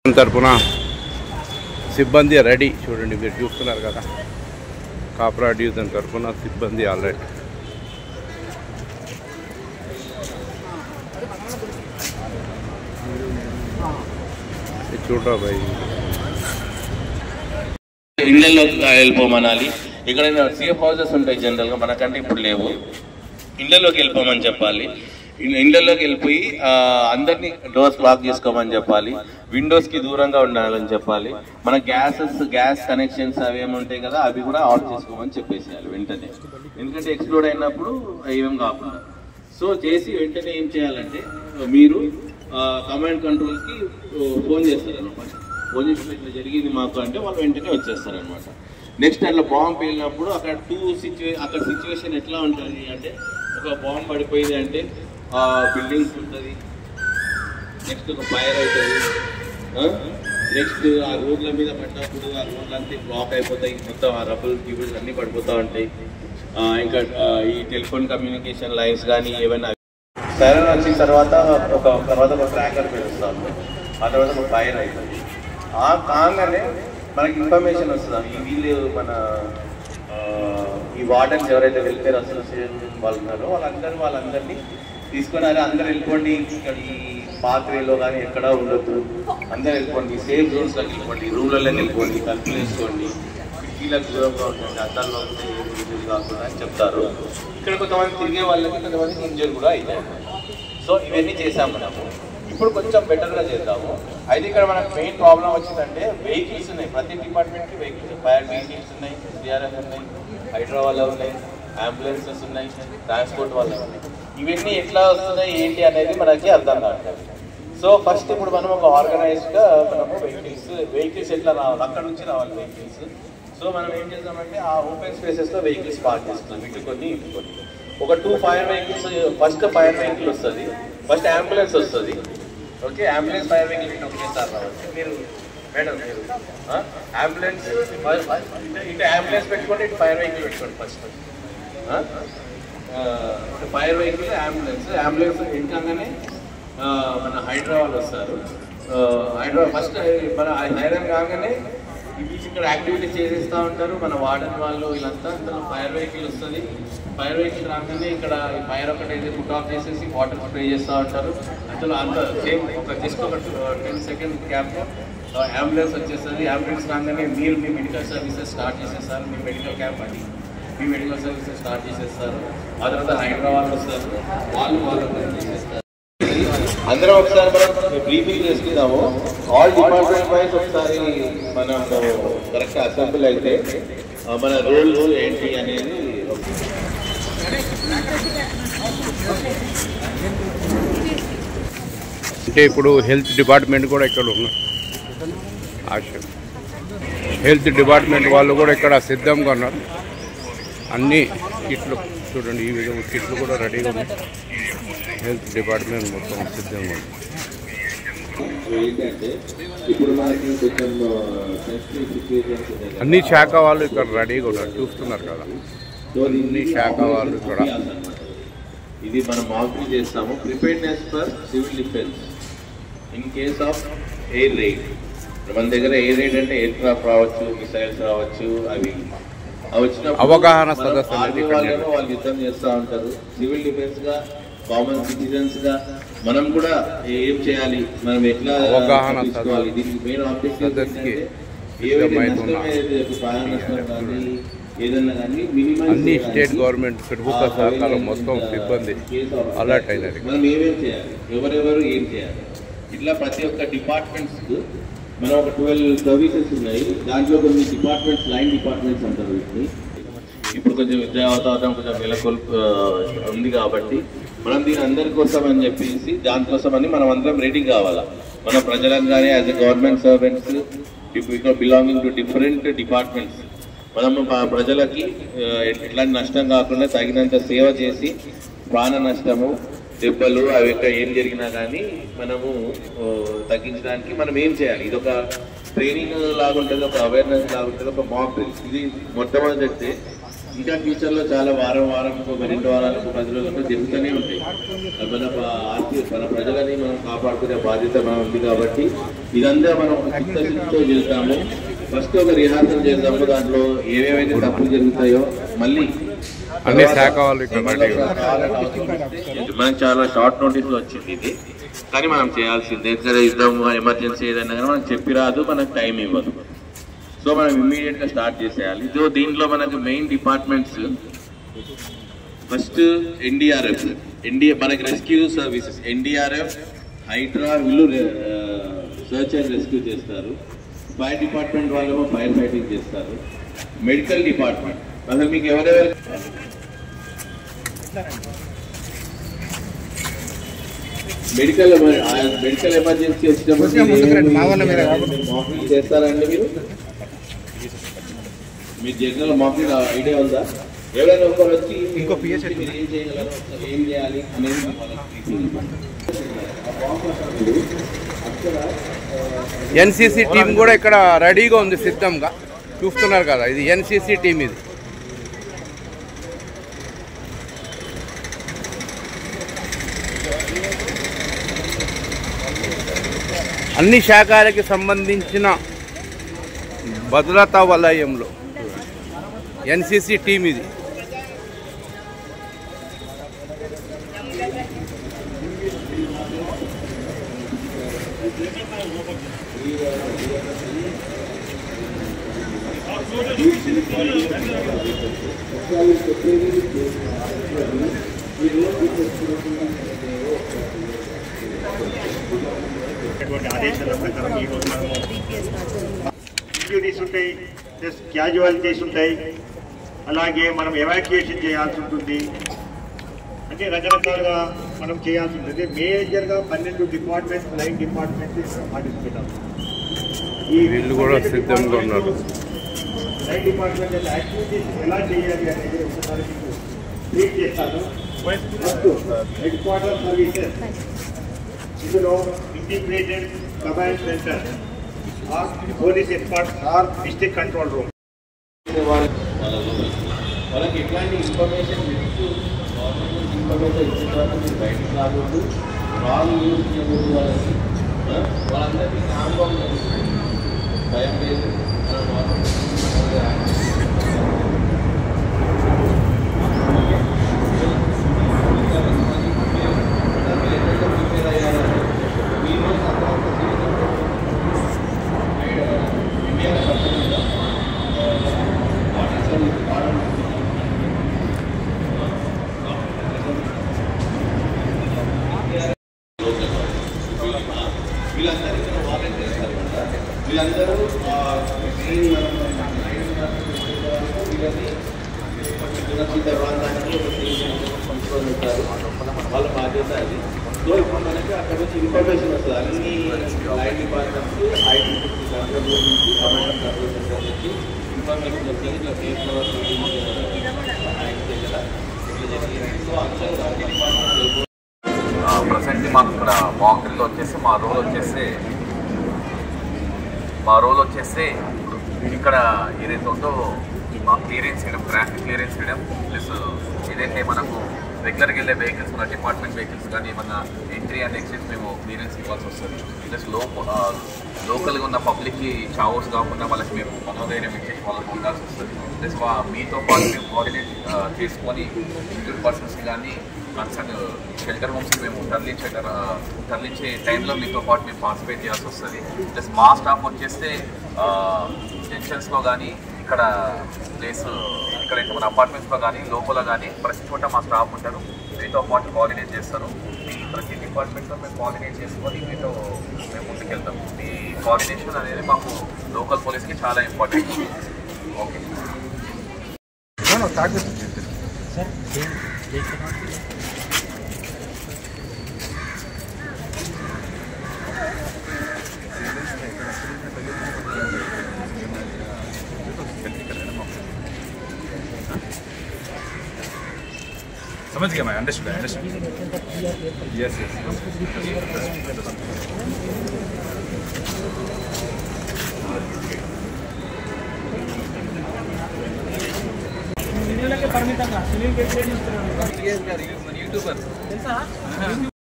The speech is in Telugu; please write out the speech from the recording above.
తరపున సిబ్బంది రెడీ చూడండి, మీరు చూస్తున్నారు కదా. కాప్రా డివిజన్ తరపున సిబ్బంది ఆల్రెడీ చూడరా భయ్. ఇళ్లలోకి వెళ్ళిపోమనాలి. ఇక్కడ సేఫ్ హౌసెస్ ఉంటాయి జనరల్గా, మనకంటే ఇప్పుడు లేవు. ఇళ్లలోకి వెళ్ళిపోమని చెప్పాలి. ఇళ్లలోకి వెళ్ళిపోయి అందరినీ డోర్స్ లాక్ చేసుకోమని చెప్పాలి. విండోస్కి దూరంగా ఉండాలని చెప్పాలి. మన గ్యాస్ కనెక్షన్స్ అవి ఏమి ఉంటాయి కదా, అవి కూడా ఆఫ్ చేసుకోమని చెప్పేసేయాలి వెంటనే. ఎందుకంటే ఎక్స్ప్లోడ్ అయినప్పుడు ఏమేం కాకుండా. సో చేసి వెంటనే ఏం చేయాలంటే మీరు కమాండ్ కంట్రోల్కి ఫోన్ చేస్తారు అనమాట. ఫోన్ చేసి ఇట్లా జరిగింది మాకు అంటే వాళ్ళు వెంటనే వచ్చేస్తారనమాట. నెక్స్ట్ అట్లా బాంబు పేలినప్పుడు అక్కడ అక్కడ సిచ్యువేషన్ ఎట్లా ఉంటుంది అంటే, ఒక బాంబు పడిపోయింది అంటే బిల్డింగ్స్ ఉంటుంది, నెక్స్ట్ ఒక ఫైర్ అవుతుంది, నెక్స్ట్ ఆ రోడ్ల మీద పడినప్పుడు ఆ రోడ్లంతా బ్లాక్ అయిపోతాయి, మొత్తం ఆ రబ్బులు ట్యూబ్స్ అన్నీ పడిపోతూ ఉంటాయి. ఇంకా ఈ టెలిఫోన్ కమ్యూనికేషన్ లైన్స్ కానీ ఏమైనా సైరన్ వచ్చిన తర్వాత ఒక ట్రాకర్ పెడుస్తాము. ఆ తర్వాత ఒక ఫైర్ అవుతుంది. ఆ కాగానే మనకి ఇన్ఫర్మేషన్ వస్తుంది. ఈ వీళ్ళు మన ఈ వార్డెన్స్ ఎవరైతే వెల్ఫేర్ అసోసియేషన్ వాళ్ళు ఉన్నారో వాళ్ళందరినీ తీసుకొని అందరూ వెళ్ళిపోండి, ఇక్కడ ఈ పాత్వేలో కానీ ఎక్కడ ఉండొద్దు, అందరూ వెళ్ళిపోండి, సేఫ్ జోన్స్లోకి వెళ్ళిపోండి, రూమ్లలోకి వెళ్ళిపోండి, కలుపులు వేసుకోండి, కిటికీలకు దూరంగా ఉంటుంది, అద్దాల్లో కాకుండా అని చెప్తారు. ఇక్కడ కొంతమంది తిరిగే వాళ్ళకి కొంతమంది ఇంజర్ కూడా అవుతాయి. సో ఇవన్నీ చేసాము మనము. ఇప్పుడు కొంచెం బెటర్గా చేద్దాము. అయితే ఇక్కడ మనకు మెయిన్ ప్రాబ్లం వచ్చిందంటే వెహికల్స్ ఉన్నాయి. ప్రతి డిపార్ట్మెంట్కి వెహికల్స్, ఫైర్ వెహికల్స్ ఉన్నాయి, సిఆర్ఎఫ్ ఉన్నాయి, హైడ్రా వాళ్ళ ఉన్నాయి, అంబులెన్సెస్ ఉన్నాయి, ట్రాన్స్పోర్ట్ వాళ్ళ ఉన్నాయి. ఇవన్నీ ఎట్లా వస్తున్నాయి ఏంటి అనేది మనకి అర్థం కావట్లేదు. సో ఫస్ట్ ఇప్పుడు మనం ఒక ఆర్గనైజ్డ్గా మనము వెహికల్స్ ఎట్లా రావాలి, అక్కడ నుంచి రావాలి వెహికల్స్. సో మనం ఏం చేద్దామంటే ఆ ఓపెన్ స్పేసెస్లో వెహికల్స్ పార్క్ చేస్తున్నాం, ఇటు కొన్ని. ఒక 2 fire vehicles, first fire vehicle వస్తుంది, ఫస్ట్ అంబులెన్స్ వస్తుంది. ఓకే, అంబులెన్స్ ఫైర్ వెహికల్ ఇటు ఒకేసారి రావచ్చు. మీరు మేడం మీరు అంబులెన్స్ ఇటు అంబులెన్స్ పెట్టుకోండి, ఇటు ఫైర్ వెహికల్ పెట్టుకోండి. ఫస్ట్ ఫైర్ వెహికల్ అంబులెన్స్ ఇంకానే మన హైడ్రా వాళ్ళు వస్తారు. హైడ్రా ఫస్ట్ మన హైడ్రా కాగానే ఇక్కడ యాక్టివిటీస్ చేసేస్తూ ఉంటారు మన వార్డెన్ వాళ్ళు వీళ్ళంతా. ఇందులో ఫైర్ వెహికల్ వస్తుంది. ఫైర్ వెహికల్ రాగానే ఇక్కడ ఫైర్ ఒకటైతే పుట్ ఆఫ్ చేసేసి వాటర్ స్ప్రే చేస్తూ ఉంటారు. అందులో అంత సేమ్ జస్ట్ ఒక 10 సెకండ్ గ్యాప్లో అంబులెన్స్ వచ్చేస్తుంది. అంబులెన్స్ రాగానే మీరు మీ మెడికల్ సర్వీసెస్ స్టార్ట్ చేసేస్తారు. మీ మెడికల్ క్యాంప్ అది మీ మెడికల్ సర్వీసెస్ స్టార్ట్ చేసేస్తారు. ఆ తర్వాత హైదరాబాద్ వస్తారు, వాళ్ళు చేసేస్తారు. అందరం ఒకసారి మనం బ్రీఫింగ్ చేసుకుందాము. ఆల్ డిపార్ట్మెంట్ వైజ్ ఒకసారి మనం కరెక్ట్ అసెంబ్లీ అయితే మన రూల్స్ ఏంటి అనేది. అంటే ఇప్పుడు హెల్త్ డిపార్ట్మెంట్ కూడా ఇక్కడ ఉన్నారు. హెల్త్ డిపార్ట్మెంట్ వాళ్ళు కూడా ఇక్కడ సిద్ధంగా ఉన్నారు. అన్ని కిట్లు చూడండి, ఈ విధంగా కిట్లు కూడా రెడీగా ఉన్నాయి. హెల్త్ డిపార్ట్మెంట్ మొత్తం సిద్ధంగా ఉంది. అన్ని శాఖ వాళ్ళు ఇక్కడ రెడీగా ఉన్నారు, చూస్తున్నారు కదా. అన్ని శాఖ వాళ్ళు ఇక్కడ. ఇది మనం మాకు చేస్తాము. Preparedness for civil defence in case of air ride. మన దగ్గర ఎయిర్ రైడ్ అంటే ఎయిర్ క్రాఫ్ట్ రావచ్చు, మిసైల్స్ రావచ్చు, అవి వచ్చినప్పుడు అవగాహన సదస్సు వాళ్ళు యుద్ధం చేస్తూ ఉంటారు. సివిల్ డిఫెన్స్ గా, కామన్ సిటిజన్స్ గా మనం కూడా ఏం చేయాలి, మనం ఎట్లా తీసుకోవాలి, దీనికి మెయిన్ ఆబ్జెక్టివ్ ప్రాణ నష్టం కానీ ఏదన్నా కానీ అన్ని స్టేట్ గవర్నమెంట్ ప్రభుత్వ సహకారం మొత్తం సిబ్బంది అలర్ట్ అయినారు. మనం ఏమేం చేయాలి, ఎవరెవరు ఏం చేయాలి, ఇట్లా ప్రతి ఒక్క డిపార్ట్మెంట్స్ మనం ఒక 12 సర్వీసెస్ ఉన్నాయి. దాంట్లో కొన్ని డిపార్ట్మెంట్స్ లైన్ డిపార్ట్మెంట్స్ అంటారు వీటిని. ఇప్పుడు కొంచెం విద్యా వాతావరణం కొంచెం నెలకొల్పు ఉంది కాబట్టి మనం దీని అందరి కోసం అని చెప్పేసి దానికోసం అని మనం అందరం రెడీ కావాలా. మన ప్రజలంగానే as a government servants belonging to different departments మనము ప్రజలకి ఎట్లాంటి నష్టం కాకుండా తగినంత సేవ చేసి ప్రాణ నష్టము, దెబ్బలు అవి ఏం జరిగినా కానీ మనము తగ్గించడానికి మనం ఏం చేయాలి. ఇది ఒక ట్రైనింగ్ లాగా ఉంటుంది, ఒక అవేర్నెస్ లాగా ఉంటుంది, ఒక మాక్ డ్రిల్. ఇది మొట్టమొదటి ఇంకా ఫ్యూచర్లో చాలా వారం వారంకు 2 వారాలకు 10 రోజులకు జరుగుతూనే ఉంటాయి. మన ప్రజలని మనం కాపాడుకునే బాధ్యత మనం ఉంది కాబట్టి ఇదంతా మనం చిత్తశుద్ధితో చేస్తాము. ఫస్ట్ ఒక రిహార్సల్ చేద్దాము. దాంట్లో ఏవేవైతే తప్పులు జరుగుతాయో మళ్ళీ అన్ని శాఖ వాళ్ళు ఇక్కడ మనకు చాలా షార్ట్ నోటీస్లో వచ్చింది ఇది, కానీ మనం చేయాల్సిందే. యుద్ధం ఎమర్జెన్సీ ఏదైనా కానీ మనకు చెప్పి రాదు, మనకు టైం ఇవ్వదు. సో మనం ఇమ్మీడియట్గా స్టార్ట్ చేసేయాలి. సో దీంట్లో మనకు మెయిన్ డిపార్ట్మెంట్స్ ఫస్ట్ ఎన్డీఆర్ఎఫ్, మనకి రెస్క్యూ సర్వీసెస్, ఎన్డీఆర్ఎఫ్, హైడ్రా వీళ్ళు సర్చ్ అండ్ రెస్క్యూ చేస్తారు. ఫైర్ డిపార్ట్మెంట్ వాళ్ళేమో ఫైర్ ఫైటింగ్ చేస్తారు. మెడికల్ డిపార్ట్మెంట్ అసలు మీకు ఎవరెవరు మెడికల్ ఎమర్జెన్సీ వచ్చినప్పుడు మాఫింగ్ చేస్తారండి మీరు జనరల్ మాఫింగ్ ఐడియా ఉందా? ఎవరైనా ఒకరు వచ్చి మీరు ఏం చేయగలరు, ఏం చేయాలి అనేది ఎన్సీసీ టీం కూడా ఇక్కడ రెడీగా ఉంది, సిద్ధంగా చూస్తున్నారు కదా. ఇది ఎన్సీసీ టీం. ఇది అన్ని శాఖలకి సంబంధించిన భద్రతా వలయంలో ఎన్సీసీ టీం ఇది. ఆదేశాల ప్రకారం ఈరోజు మనము ఇంజురీస్ ఉంటాయి, ప్లస్ క్యాజువాలిటీస్ ఉంటాయి, అలాగే మనం ఎవాక్యుయేషన్ చేయాల్సి ఉంటుంది. అంటే రకరకాలుగా మనం చేయాల్సి ఉంటుంది. మేజర్గా 12 డిపార్ట్మెంట్స్, 9 డిపార్ట్మెంట్స్ పార్టిసిపేట్ అవుతుంది. ఈ వీళ్ళు కూడా సిద్ధంగా ఉన్నారు. 9 డిపార్ట్మెంట్ యాక్టివిటీస్ ఎలా చేయాలి అనేది ఒకసారి మీకు బ్రీఫ్ చేస్తాను. ఫస్ట్ హెడ్ క్వార్టర్ సర్వీసెస్, ఇందులో integrated command centre or police head quarters or district control room. వాళ్ళకి ఎట్లాంటి ఇన్ఫర్మేషన్ ఇచ్చిన తర్వాత మీరు బయటకు రాకూడదు, రాంగ్ యూజ్ చేయకూడదు. వాళ్ళందరికీ కాంపౌండ్ భయం లేదు. వీళ్ళందరూ ఇక్కడ వాలంటీర్స్ అనమాట. వీళ్ళందరూ వీళ్ళని సురక్షిత ప్రాంతానికి పంచుకొని ఉంటారు. వాళ్ళ బాధ్యత అది. సో ఇప్పుడు మనకి అక్కడ నుంచి ఇన్ఫర్మేషన్ వస్తుంది. అన్ని line departments, IT control room నుంచి, కమాండ్ కంట్రోల్ సెంటర్ నుంచి ఇన్ఫర్మేషన్ వస్తుంది. ఇట్లా సేఫ్ కవర్ ఆయన దగ్గర ఇట్లా జరిగింది. సో అన్ని డిపార్ట్మెంట్ ప్రజెంట్లీ మాకు ఇక్కడ మాక్ డ్రిల్ వచ్చేసి మా రోల్ వచ్చేసి ఇక్కడ ఏదైతే ఉందో మా క్లియరెన్స్ చేయడం, ట్రాఫిక్ క్లియరెన్స్ చేయడం, ప్లస్ ఏదైతే మనకు రెగ్యులర్గా వెళ్ళే వెహికల్స్, మన డిపార్ట్మెంట్ వెహికల్స్ కానీ ఏమన్నా ఎంట్రీ అండ్ ఎగ్జిట్ మేము క్లియరెన్స్ ఇవ్వాల్సి వస్తుంది. ప్లస్ లోకల్గా ఉన్న పబ్లిక్కి చావోస్ కాకుండా వాళ్ళకి మేము మనోధైర్యం ఇచ్చేసి వాళ్ళకి ఉండాల్సి వస్తుంది. ప్లస్ మీతో పాటు మేము కోఆర్డినేట్ చేసుకొని ఇంజూర్డ్ పర్సన్స్ని కానీ కన్సర్న్ షెల్టర్ హోమ్స్కి మేము తరలించే టైంలో మీతో పాటు మేము పార్టిసిపేట్ చేయాల్సి వస్తుంది. ప్లస్ మా స్టాఫ్ వచ్చేస్తే జంక్షన్స్లో కానీ ఇక్కడ ఇక్కడైతే మన అపార్ట్మెంట్స్లో కానీ లోపల కానీ ప్రతి చోట మా స్టాఫ్ ఉంటారు. మీతో పాటు కోఆర్డినేట్ చేస్తారు. మీ ప్రతి డిపార్ట్మెంట్లో మేము కోఆర్డినేట్ చేసుకొని మీతో మేము ముందుకెళ్తాం. ఈ కోఆర్డినేషన్ అనేది మాకు లోకల్ పోలీస్కి చాలా ఇంపార్టెంట్. ఓకే समझ गया मैं, अंडरस्टूड यस పరిమితంగా సునీల్ గెట్ యూట్యూబర్ తెలుసా?